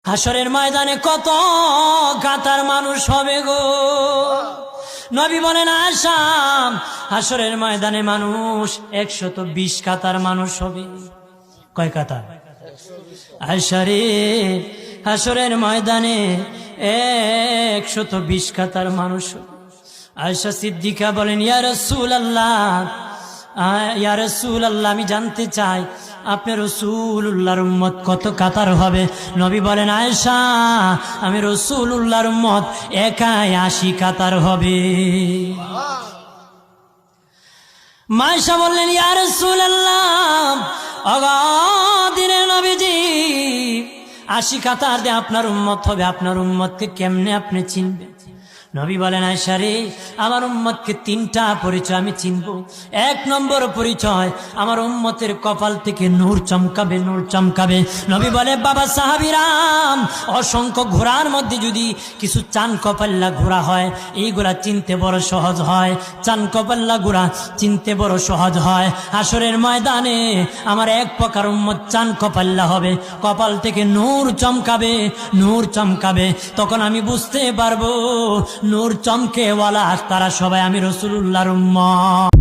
হাসরের ময়দানে কত কাতার মানুষ হবে গো। নবী বলেন আয়েশা, হাসরের ময়দানে মানুষ 120 কাতার মানুষ হবে। কয় কাতার? আয়েশা রে, হাসরের ময়দানে 120 কাতার মানুষ হবে। আয়েশা সিদ্দিকা বলেন ইয়া রাসূলুল্লাহ, ইয়া রাসূলুল্লাহ, আমি জানতে চাই আপনি রাসূলুল্লাহর উম্মত কত কাতার হবে? নবী বলেন আয়েশা, আমি রাসূলুল্লাহর উম্মত একাই 80 কাতার হবে। আয়েশা বললেন ইয়া রাসূলুল্লাহ, দিনের নবীজি 80 কাতার দিয়ে আপনার উম্মত হবে, আপনার উম্মতকে কেমনে আপনি চিনবেন? নবী বলেন আয়েশা রে, আমার উম্মতকে 3টা পরিচয় আমি চিনব। 1 নম্বর পরিচয়, আমার উম্মতের কপাল থেকে নূর চমকাবে, নূর চমকাবে। নবী বলে বাবা সাহাবীরাম, অসংখ্য ঘোড়ার মধ্যে যদি কিছু চান কপাল্লা ঘোড়া হয়, এইগুলা চিনতে বড় সহজ হয়। চান কপাল্লা ঘোড়া চিনতে বড় সহজ হয়। হাসরের ময়দানে আমার 1 প্রকার উম্মত চান কপাল্লা হবে, কপাল থেকে নূর চমকাবে, নূর চমকাবে। তখন আমি বুঝতে পারবো নূর চমকেওয়ালা তারা সবাই আমি রাসূলুল্লাহর উম্মত।